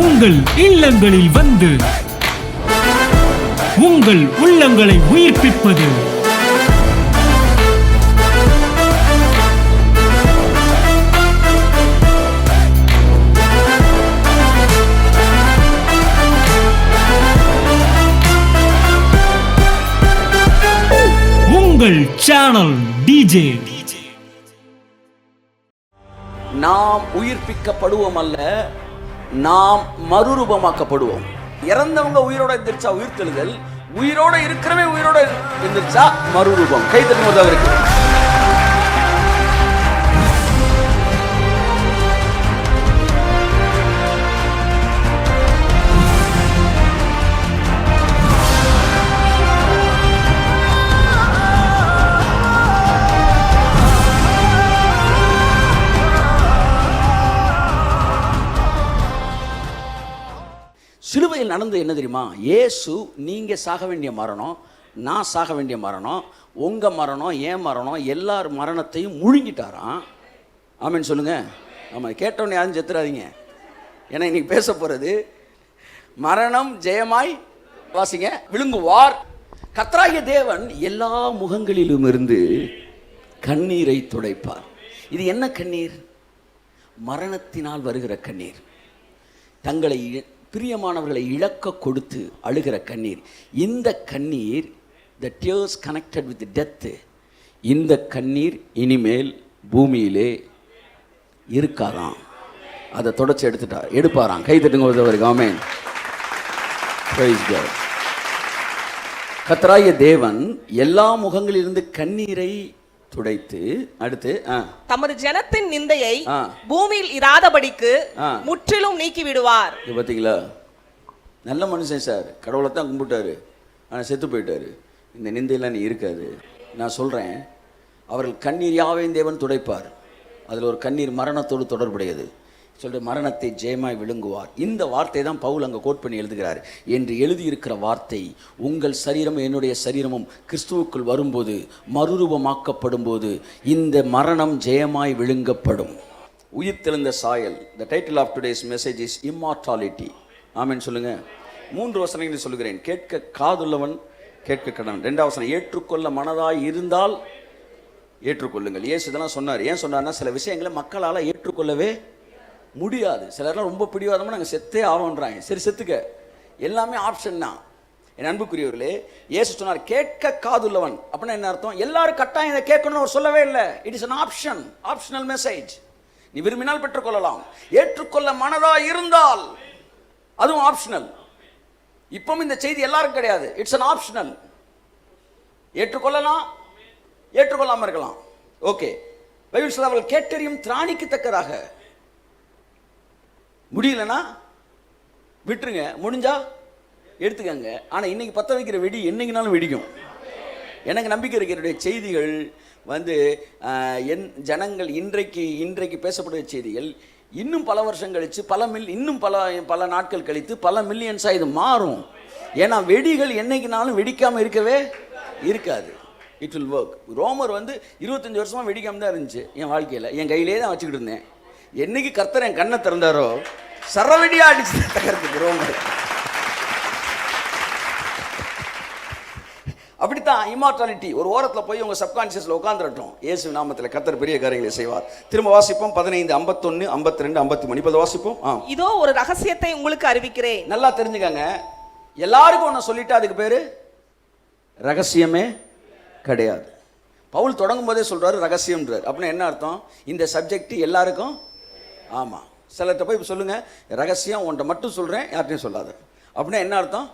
உங்கள் இல்லங்களில் வந்து உங்கள் உள்ளங்களை உயிர்ப்பிப்பது உங்கள் சேனல் டிஜே. நாம் உயிர்ப்பிக்கப்படுவோம் அல்ல, நாம் மறுரூபமாக்கப்படுவோம். இறந்தவங்க உயிரோட எந்திரிச்சா உயிர்த்தெழுதல், உயிரோட இருக்கிறவே உயிரோட எந்திரிச்சா மறுரூபம். கைத்தட்டு அவருக்கு. சிலுவையில் நடந்தது என்ன தெரியுமா? இயேசு நீங்கள் சாக வேண்டிய மரணம், நான் சாக வேண்டிய மரணம், உங்கள் மரணம், என் மரணம், எல்லார் மரணத்தையும் முழுங்கிட்டாராம். ஆமேன்னு சொல்லுங்கள். ஆமாம், கேட்டோன்னே யாரும் செத்துறாதீங்க. ஏன்னா இன்னைக்கு பேச போகிறது மரணம் ஜெயமாய் வாசிங்க விழுங்குவார். கர்த்தராகிய தேவன் எல்லா முகங்களிலும் இருந்து கண்ணீரை துடைப்பார். இது என்ன கண்ணீர்? மரணத்தினால் வருகிற கண்ணீர். தங்களை பிரியமானவர்களை இழக்க கொடுத்து அழுகிற கண்ணீர். இந்த கண்ணீர், the tears connected with death, இந்த கண்ணீர் இனிமேல் பூமியிலே இருக்காராம். அதை தொடச்சி எடுப்பாராம். கை தட்டுங்க ஒருத்தவருக்கு. ஆமென். Praise God. கர்த்தராகிய தேவன் எல்லா முகங்களிலிருந்து கண்ணீரை துடைத்து அடுத்து தமது ஜனத்தின் நிந்தையை பூமியில் இராதபடிக்கு முற்றிலும் நீக்கி விடுவார். பார்த்தீங்களா? நல்ல மனுஷன் சார், கடவுளை தான் கும்பிட்டாரு, ஆனால் செத்து போயிட்டாரு. இந்த நிந்தையெல்லாம் நீ இருக்காது. நான் சொல்கிறேன், அவர்கள் கண்ணீர் யாவையும் தேவன் துடைப்பார். அதில் ஒரு கண்ணீர் மரணத்தோடு தொடர்புடையது. சொல்லிட்டு மரணத்தை ஜெயமாய் விழுங்குவார். இந்த வார்த்தை தான் பவுல் அங்கே கோட் பண்ணி எழுதுகிறார். என்று எழுதியிருக்கிற வார்த்தை உங்கள் சரீரம் என்னுடைய சரீரமும் கிறிஸ்துவுக்குள் வரும்போது, மறுரூபமாக்கப்படும் போது இந்த மரணம் ஜெயமாய் விழுங்கப்படும். உயிர்த்தெழுந்த சாயல். The title of today's message is immortality. Amen சொல்லுங்க. 3 வசனங்களை சொல்லுகிறேன். கேட்க காதுள்ளவன் கேட்க கடவன். 2வது வசனம், ஏற்றுக்கொள்ள மனதாய் இருந்தால் ஏற்றுக்கொள்ளுங்கள். இயேசு இதெல்லாம் சொன்னார். ஏன் சொன்னார்னா, சில விஷயங்களை மக்களால் ஏற்றுக்கொள்ளவே முடியாது. சிலர்லாம் ரொம்ப பிடிவாதமாக நாங்கள் செத்தே ஆகன்றாங்க. சரி, செத்துக்க, எல்லாமே ஆப்ஷன் தான். என் அன்புக்குரியவர்களே, இயேசு சொன்னார் கேட்க காதுள்ளவன். அப்படின்னா என்ன அர்த்தம்? எல்லாரும் கட்டாயம் இதை கேட்கணும்னு அவர் சொல்லவே இல்லை. It is an option, optional message. நீ விரும்பினால் பெற்றுக்கொள்ளலாம். ஏற்றுக்கொள்ள மனதா இருந்தால் அதுவும் ஆப்ஷனல். இப்பவும் இந்த செய்தி எல்லாரும் கிடையாது. It's an optional. ஏற்றுக்கொள்ளலாம், ஏற்றுக்கொள்ளாமல் இருக்கலாம். ஓகே. பைபிள் சொல்ல அவர்கள் கேட்டறியும் திராணிக்கு தக்கதாக. முடியலன்னா விட்டுருங்க, முடிஞ்சா எடுத்துக்கங்க. ஆனால் இன்னைக்கு பற்ற வைக்கிற வெடி என்னைக்குனாலும் வெடிக்கும். எனக்கு நம்பிக்கை இருக்கிற செய்திகள் என் ஜனங்கள் இன்றைக்கு பேசப்படுகிற செய்திகள் இன்னும் பல வருஷம் கழித்து இன்னும் பல நாட்கள் கழித்து பல மில்லியன்ஸாக இது மாறும். ஏன்னா வெடிகள் என்னைக்குனாலும் வெடிக்காமல் இருக்கவே இருக்காது. It will work. ரோமர் 25 வருஷமாக வெடிக்காமல் தான் இருந்துச்சு. என் வாழ்க்கையில் என் கையிலே தான் வச்சுக்கிட்டு இருந்தேன். என்னைக்கு கர்த்தர் என் கண்ணை திறந்தாரோ சரவெடியா அடிச்சு தகர்த்துக்கு ரோமர். அப்படித்தான் இம்மார்டாலிட்டி. ஒரு ஓரத்தில் போய் உங்கள் சப்கான்சியஸில் உட்காந்துட்டோம். இயேசு நாமத்தில் கர்த்தர் பெரிய காரியங்களை செய்வார். திரும்ப வாசிப்போம். 15, 51, 52, 53, 30 வாசிப்போம். இதோ ஒரு ரகசியத்தை உங்களுக்கு அறிவிக்கிறேன். நல்லா தெரிஞ்சுக்கங்க. எல்லாருக்கும் ஒன்று சொல்லிட்டு அதுக்கு பேரு ரகசியமே கிடையாது. பவுல் தொடங்கும் போதே சொல்றாரு ரகசியம்ன்றார். அப்படின்னா என்ன அர்த்தம்? இந்த சப்ஜெக்ட் எல்லாருக்கும். ஆமாம், சிலர்கிட்ட போய் இப்போ சொல்லுங்க, ரகசியம் உன்ட்ட மட்டும் சொல்கிறேன், யார்ட்டையும் சொல்லாத. அப்படின்னா என்ன அர்த்தம்?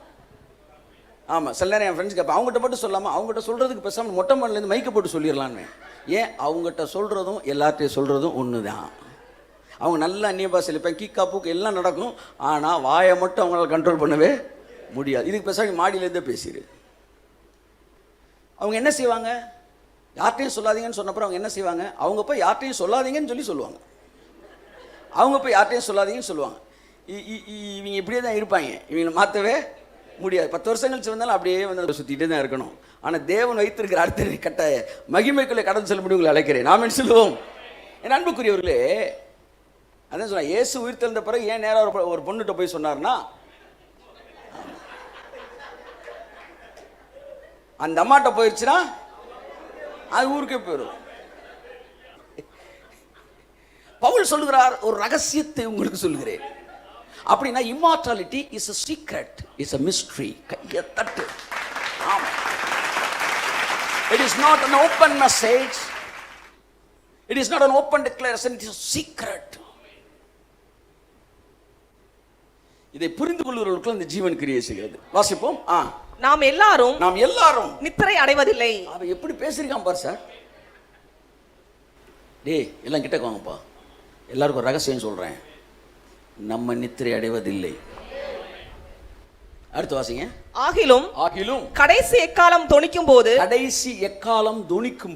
ஆமாம், சில நேரம் என் ஃப்ரெண்ட்ஸ் கேட்பேன், அவங்ககிட்ட மட்டும் சொல்லாமல் அவங்ககிட்ட சொல்கிறதுக்கு பேசாமல் மொட்டை மாடலேருந்து மைக்கை போட்டு சொல்லிடலான்னு. ஏன்? அவங்ககிட்ட சொல்கிறதும் எல்லார்ட்டையும் சொல்கிறதும் ஒன்று தான். அவங்க நல்லா அந்நிய பாஷையில் இருப்பேன், கீக்கா பூக்கு எல்லாம் நடக்கும். ஆனால் வாயை மட்டும் அவங்களால கண்ட்ரோல் பண்ணவே முடியாது. இதுக்கு பேசாமல் மாடியிலேருந்தே பேசிடு. அவங்க என்ன செய்வாங்க? யார்ட்டையும் சொல்லாதீங்கன்னு சொன்னப்பறம் அவங்க என்ன செய்வாங்க? அவங்க போய் யார்ட்டையும் சொல்லாதீங்கன்னு சொல்லுவாங்க. அவங்க போய் யார்ட்டையும் சொல்லாதீங்கன்னு சொல்லுவாங்க. இவங்க இப்படியே தான் இருப்பாங்க. இவங்களை மாற்றவே முடியாது. 10 வருஷம் கழிச்சு வந்தாலும் அப்படியே சுற்றிகிட்டே தான் இருக்கணும். ஆனால் தேவன் வைத்திருக்கிற அடுத்த கட்டாய மகிமைக்குள்ளே கடந்து செல்ல முடியும் உங்களை அழைக்கிறேன். நாம சொல்லுவோம். என் அன்புக்குரியவர்களே, அதான் சொல்ல, இயேசு உயிர்த்தெழுந்த பிறகு ஏன் நேரம் ஒரு பொண்ணுகிட்ட போய் சொன்னார்னா, அந்த அம்மாட்ட போயிடுச்சுன்னா அது ஊருக்கே போயிடும். பவுல் சொல்லுகிறார், ஒரு ரகசியத்தை உங்களுக்கு சொல்கிறேன். அப்படின்னா immortality is a secret, is a mystery. கையை தட்டு. ஆமா, it is not an open message, it is not an open declaration, it is a secret. இதை புரிந்து கொள்கிறவர்களுக்கு இந்த ஜீவன் கிரியை செய்கிறது. வாசிப்போம். நாம் எல்லாரும் நித்திரை அடைவதில்லை. அவன் எப்படி பேசியிருக்கான் பார் சார். டேய், எல்லாம் கிட்ட வாங்கப்பா, எல்லாருக்கும் ரகசியம் சொல்றேன், நம்ம நித்திரை அடைவதில்லை. அடுத்து வாசிங்க. ஆகிலும் கடைசி எக்காலம் தொனிக்கும்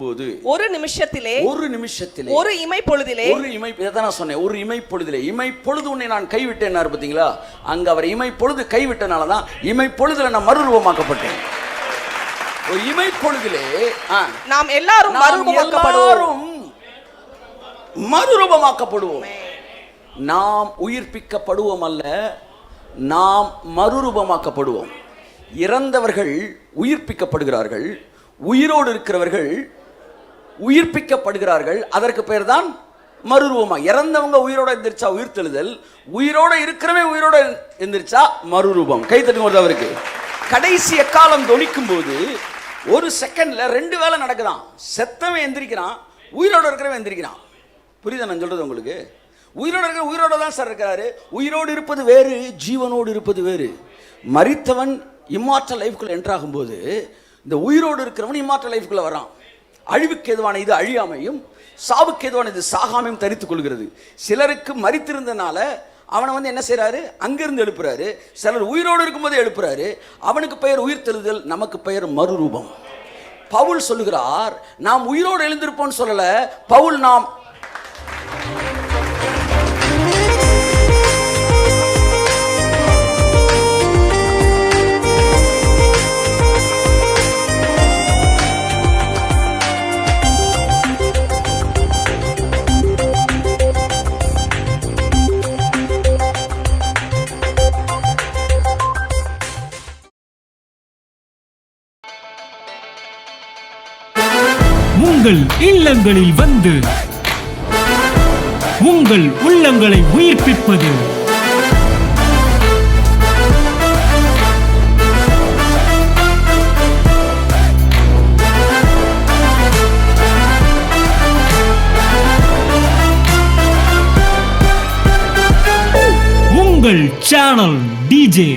போது ஒரு நிமிஷத்திலே ஒரு இமை பொழுதிலே இதைதான் சொன்னேன், ஒரு இமை பொழுதிலே. இமை பொழுது உன்னை நான் கைவிட்டேன் பார்த்தீங்களா? அங்க அவர் இமை பொழுது கைவிட்டனால தான் இமை பொழுதுல நான் மறுரூபமாக்கப்பட்டேன். ஒரு இமை பொழுதிலே நாம் எல்லாரும் மறுரூபமாக்கப்படுவோம். நாம் உயிர்ப்பிக்கப்படுவோம் அல்ல, நாம் மறுரூபமாக்கப்படுவோம். இறந்தவர்கள் உயிர்ப்பிக்கப்படுகிறார்கள், உயிரோடு இருக்கிறவர்கள் உயிர்ப்பிக்கப்படுகிறார்கள். அதற்கு பெயர் தான் மறுரூபமா. இறந்தவங்க உயிரோட எந்திரிச்சா உயிர்த்தெழுதல், உயிரோட இருக்கிறவன் உயிரோட எந்திரிச்சா மறுரூபம். கை தட்டுங்க அவருக்கு. கடைசி எக்காலம் தொனிக்கும் போது ஒரு செகண்ட்ல 2 வேலை நடக்குதான். செத்தவன் எந்திரிக்கிறான், உயிரோட இருக்கிறவன் எந்திரிக்கிறான். புரியுதா நான் சொல்றது உங்களுக்கு? உயிரோட தான் சார் இருக்கிறாரு. உயிரோடு இருப்பது வேறு, ஜீவனோடு இருப்பது வேறு. மரித்தவன் இம்மார்டல் லைஃப்குள்ள என்ட்ராகும் போது இந்த உயிரோடு இருக்கிறவன் இம்மார்டல் லைஃப்குள்ள வரான். அழிவுக்கு எதுவான இது அழியாமையும், சாவுக்கு எதுவான இது சாகாமையும் தரித்துக் கொள்கிறது. சிலருக்கு மரித்திருந்தனால அவனை என்ன செய்யறாரு, அங்கிருந்து எழுப்புறாரு. சிலர் உயிரோடு இருக்கும்போதே எழுப்புறாரு. அவனுக்கு பெயர் உயிர்த்தெழுதல், நமக்கு பெயர் மறுரூபம். பவுல் சொல்லுகிறார், நாம் உயிரோடு எழுந்திருப்போம்னு சொல்லல. பவுல் நாம் உங்கள் இல்லங்களில் வந்து உங்கள் உள்ளங்களை உயிர்ப்பிப்பது உங்கள் சேனல் டிஜே.